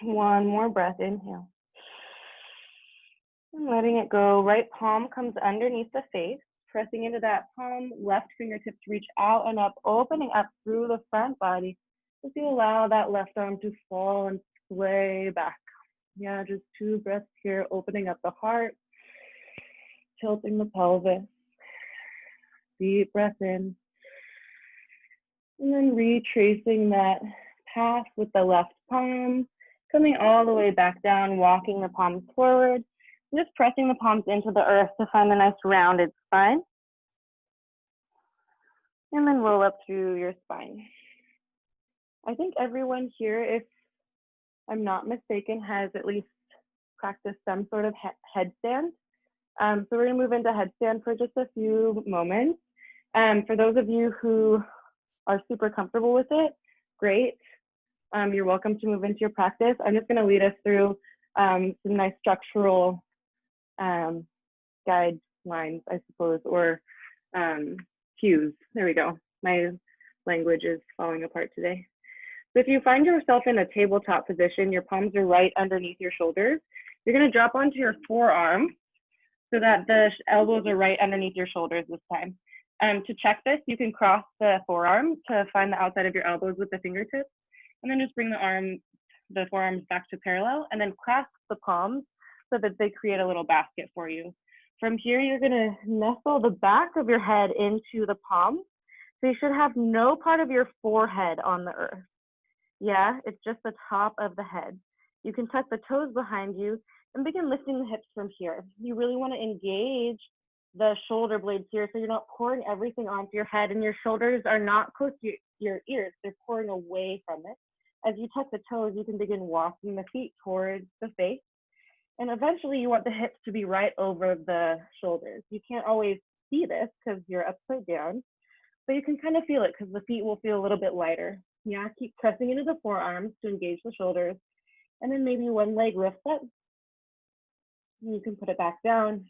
1 more breath. Inhale. And letting it go. Right palm comes underneath the face. Pressing into that palm. Left fingertips reach out and up, opening up through the front body. As you allow that left arm to fall and sway back. Yeah, just 2 breaths here, opening up the heart, tilting the pelvis. Deep breath in. And then retracing that path with the left palm, coming all the way back down, walking the palms forward. Just pressing the palms into the earth to find a nice rounded spine. And then roll up through your spine. I think everyone here, if I'm not mistaken, has at least practiced some sort of headstand. So we're gonna move into headstand for just a few moments. For those of you who are super comfortable with it, great. You're welcome to move into your practice. I'm just gonna lead us through some nice structural guidelines, I suppose, or cues. There we go. My language is falling apart today. So if you find yourself in a tabletop position, your palms are right underneath your shoulders, you're gonna drop onto your forearm so that the elbows are right underneath your shoulders this time. To check this, you can cross the forearm to find the outside of your elbows with the fingertips, and then just bring the forearms back to parallel, and then clasp the palms so that they create a little basket for you. From here, you're gonna nestle the back of your head into the palms. So you should have no part of your forehead on the earth. Yeah, it's just the top of the head. You can tuck the toes behind you and begin lifting the hips from here. You really want to engage the shoulder blades here so you're not pouring everything onto your head, and your shoulders are not close to your ears. They're pouring away from it. As you tuck the toes, you can begin walking the feet towards the face. And eventually you want the hips to be right over the shoulders. You can't always see this because you're upside down, but you can kind of feel it because the feet will feel a little bit lighter. Yeah, keep pressing into the forearms to engage the shoulders. And then maybe one leg lifts up. And you can put it back down,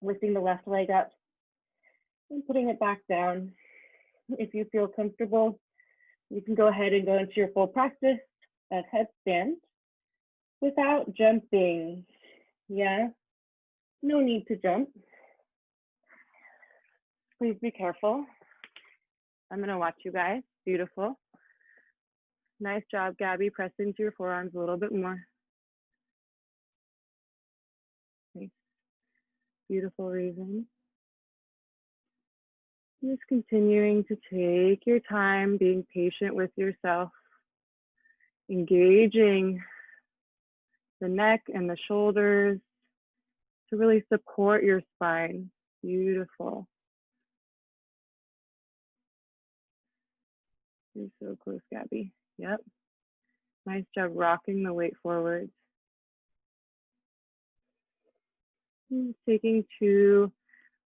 lifting the left leg up and putting it back down. If you feel comfortable, you can go ahead and go into your full practice of headstand without jumping. Yeah, no need to jump. Please be careful. I'm gonna watch you guys. Beautiful. Nice job, Gabby. Press into your forearms a little bit more. Nice. Beautiful, Reason. Just continuing to take your time, being patient with yourself, engaging the neck and the shoulders to really support your spine. Beautiful. You're so close, Gabby. Yep. Nice job rocking the weight forward. Taking 2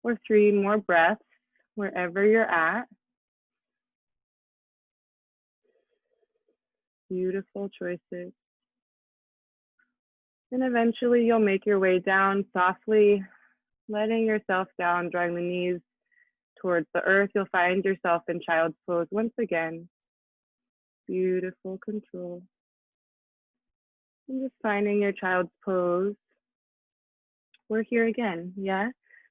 or 3 more breaths wherever you're at. Beautiful choices. And eventually you'll make your way down softly, letting yourself down, drawing the knees towards the earth. You'll find yourself in child's pose once again. Beautiful control. And just finding your child's pose. We're here again, yeah?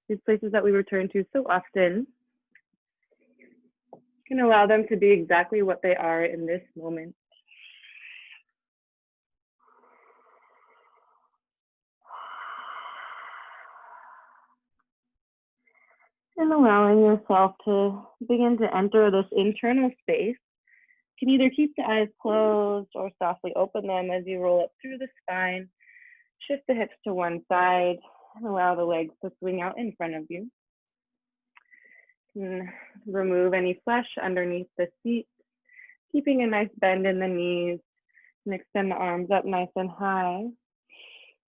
These places that we return to so often. You can allow them to be exactly what they are in this moment. And allowing yourself to begin to enter this internal space. You can either keep the eyes closed or softly open them as you roll up through the spine. Shift the hips to one side and allow the legs to swing out in front of you. And remove any flesh underneath the seat, keeping a nice bend in the knees, and extend the arms up nice and high.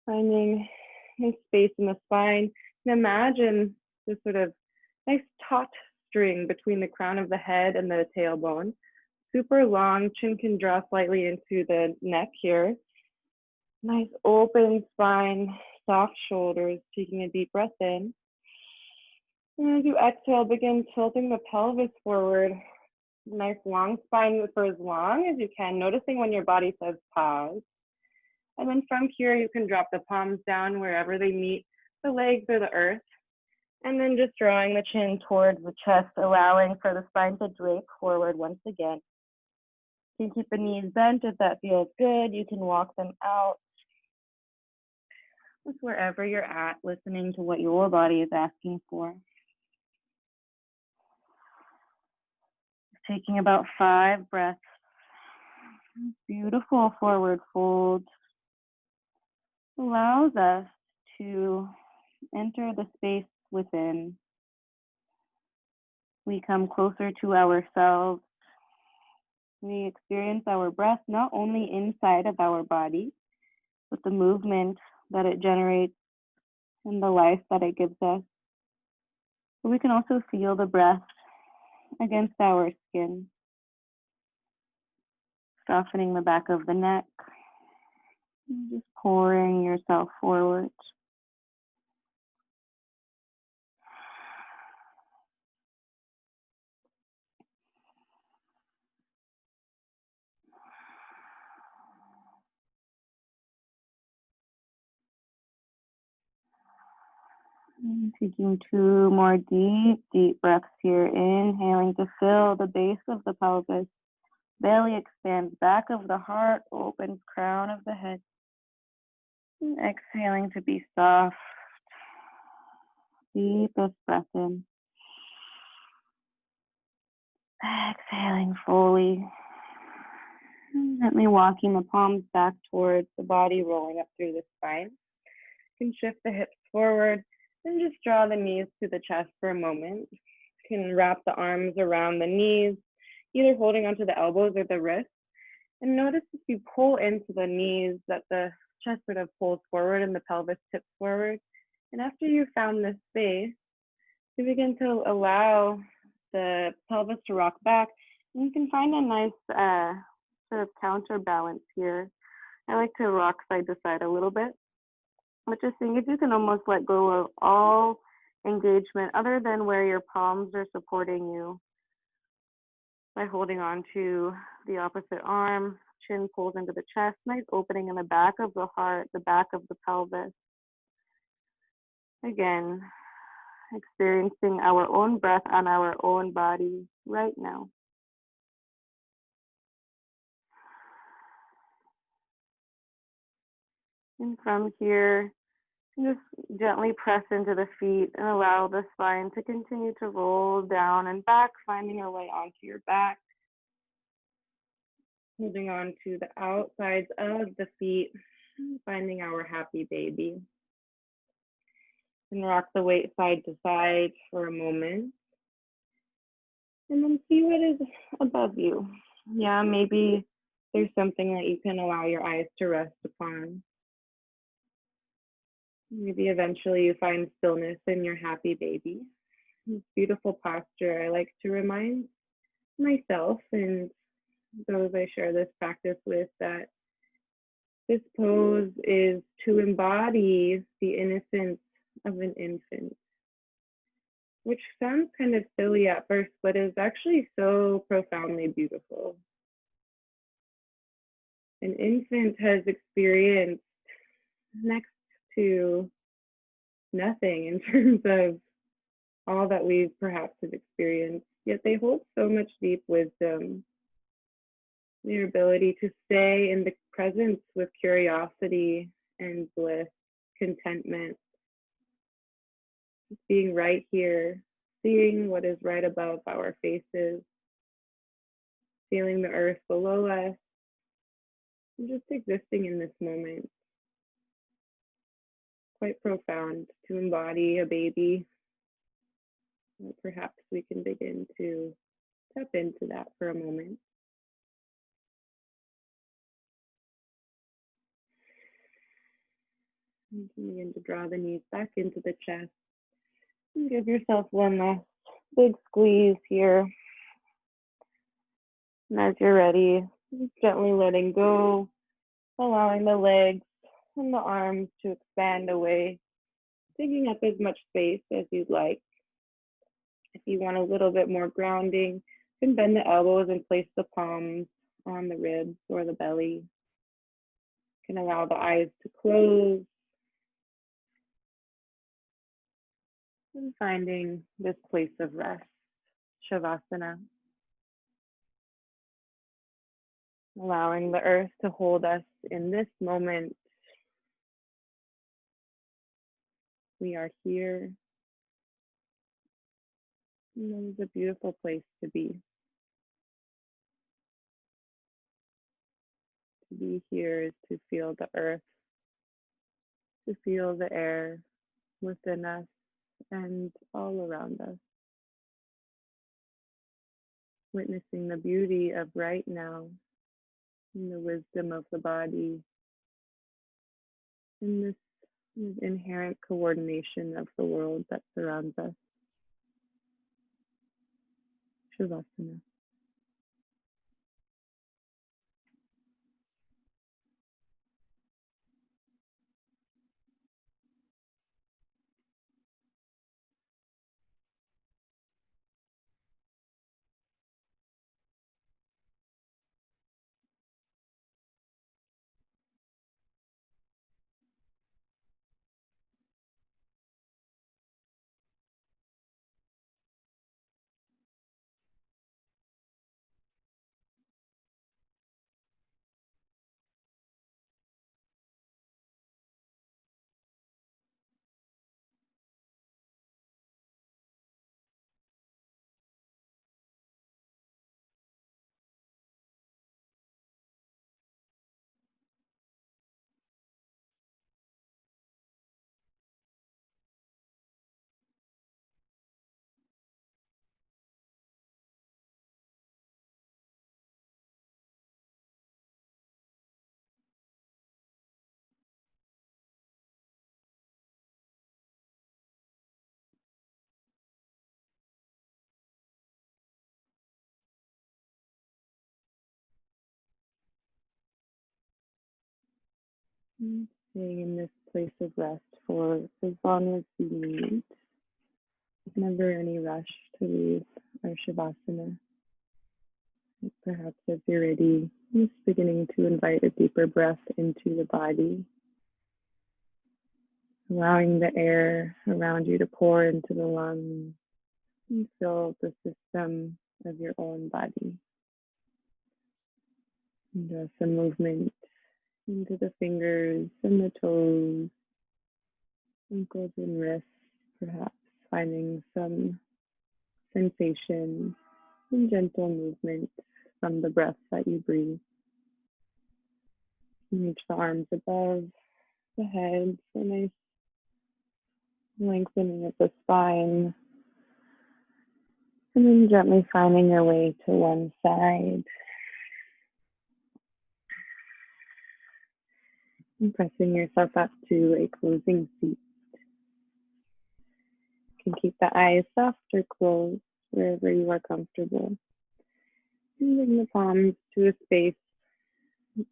Finding nice space in the spine, and imagine this sort of nice taut string between the crown of the head and the tailbone. Super long, chin can draw slightly into the neck here. Nice open spine, soft shoulders, taking a deep breath in. And as you exhale, begin tilting the pelvis forward. Nice long spine for as long as you can, noticing when your body says pause. And then from here, you can drop the palms down wherever they meet the legs or the earth. And then just drawing the chin towards the chest, allowing for the spine to drape forward once again. You can keep the knees bent if that feels good. You can walk them out. Just wherever you're at, listening to what your body is asking for. Taking about 5 breaths. Beautiful forward fold. Allows us to enter the space within. We come closer to ourselves. We experience our breath not only inside of our body, but the movement that it generates and the life that it gives us. But we can also feel the breath against our skin, softening the back of the neck, just pouring yourself forward. And taking 2 more deep breaths here. Inhaling to fill the base of the pelvis. Belly expands, back of the heart opens, crown of the head. And exhaling to be soft. Deepest breath in. Exhaling fully. Gently walking the palms back towards the body, rolling up through the spine. You can shift the hips forward and just draw the knees to the chest for a moment. You can wrap the arms around the knees, either holding onto the elbows or the wrists. And notice if you pull into the knees that the chest sort of pulls forward and the pelvis tips forward. And after you've found this space, you begin to allow the pelvis to rock back. And you can find a nice sort of counterbalance here. I like to rock side to side a little bit, but just seeing if you can almost let go of all engagement other than where your palms are supporting you by holding on to the opposite arm. Chin pulls into the chest, nice opening in the back of the heart, the back of the pelvis. Again, experiencing our own breath on our own body right now. And from here, just gently press into the feet and allow the spine to continue to roll down and back, finding your way onto your back. Holding on to the outsides of the feet, finding our happy baby. And rock the weight side to side for a moment. And then see what is above you. Yeah, maybe there's something that you can allow your eyes to rest upon. Maybe eventually you find stillness in your happy baby. Beautiful posture. I like to remind myself and those I share this practice with that this pose is to embody the innocence of an infant, which sounds kind of silly at first, but is actually so profoundly beautiful. An infant has experienced next to nothing in terms of all that we perhaps have experienced, yet they hold so much deep wisdom. Their ability to stay in the presence with curiosity and bliss, contentment, being right here, seeing what is right above our faces, feeling the earth below us, and just existing in this moment. Quite profound to embody a baby. Perhaps we can begin to tap into that for a moment. You can begin to draw the knees back into the chest and give yourself one last Big squeeze here. And as you're ready, just gently letting go, allowing the legs and the arms to expand away, taking up as much space as you'd like. If you want a little bit more grounding, you can bend the elbows and place the palms on the ribs or the belly. You can allow the eyes to close and finding this place of rest, Shavasana. Allowing the earth to hold us in this moment. We are here. And it is a beautiful place to be. To be here is to feel the earth, to feel the air within us and all around us. Witnessing the beauty of right now and the wisdom of the body and this inherent coordination of the world that surrounds us. Shavasana. Staying in this place of rest for as long as you need. Never any rush to leave our Shavasana. Perhaps as you're ready, just beginning to invite a deeper breath into the body, allowing the air around you to pour into the lungs and fill the system of your own body. And some movement into the fingers and the toes, ankles and wrists, perhaps finding some sensation and gentle movement from the breath that you breathe. Reach the arms above the head for a nice lengthening of the spine. And then gently finding your way to one side. And pressing yourself up to a closing seat. You can keep the eyes soft or closed wherever you are comfortable. And bring the palms to a space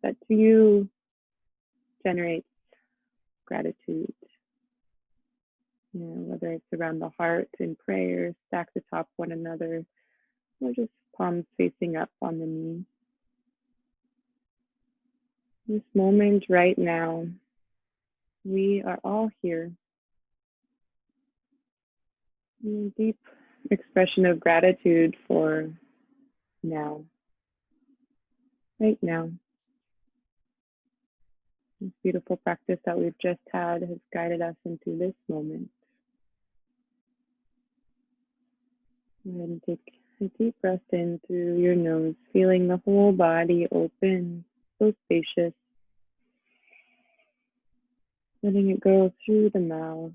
that to you generates gratitude. Whether it's around the heart in prayer, stacked atop one another, or just palms facing up on the knee. This moment right now, we are all here. A deep expression of gratitude for now, right now. This beautiful practice that we've just had has guided us into this moment. Go ahead and take a deep breath in through your nose, feeling the whole body open, so spacious. Letting it go through the mouth,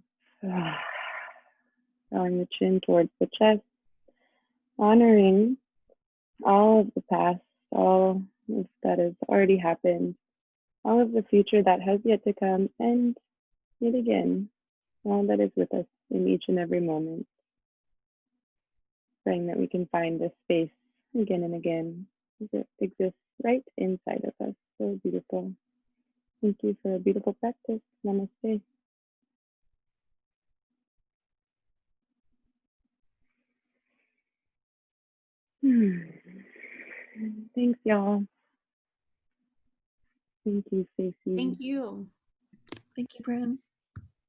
drawing the chin towards the chest, honoring all of the past, all of that has already happened, all of the future that has yet to come, and yet again, all that is with us in each and every moment. praying that we can find this space again and again, as it exists right inside of us. So beautiful. Thank you for a beautiful practice. Namaste. Thanks, y'all. Thank you, Stacey. Thank you. Thank you, Bren.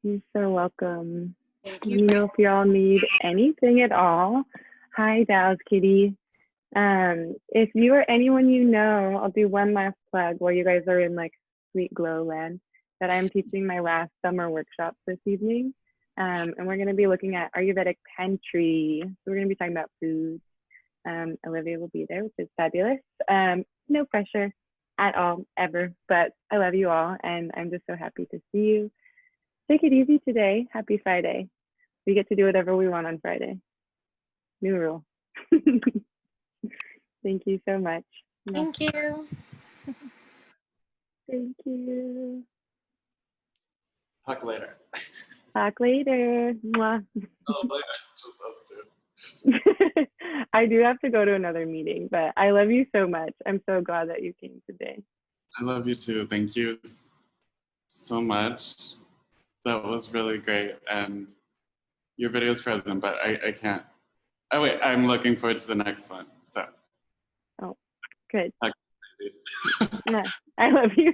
You're so welcome. Thank Let me know if y'all need anything at all. Hi, Dow's Kitty. If you or anyone you know, I'll do one last plug while you guys are in like sweet glow land, that I'm teaching my last summer workshop this evening. And we're going to be looking at Ayurvedic pantry. So we're going to be talking about food. Olivia will be there, which is fabulous. No pressure at all, ever, but I love you all, and I'm just so happy to see you. Take it easy today. Happy Friday. We get to do whatever we want on Friday. New rule. Thank you so much. Thank you. Thank you. Talk later. Talk later. Mwah. Oh, it's just us two. I do have to go to another meeting, but I love you so much. I'm so glad that you came today. I love you too. Thank you so much. That was really great. And your video is frozen, but I can't. Oh, wait, I'm looking forward to the next one. So. Oh, good. Talk I love you.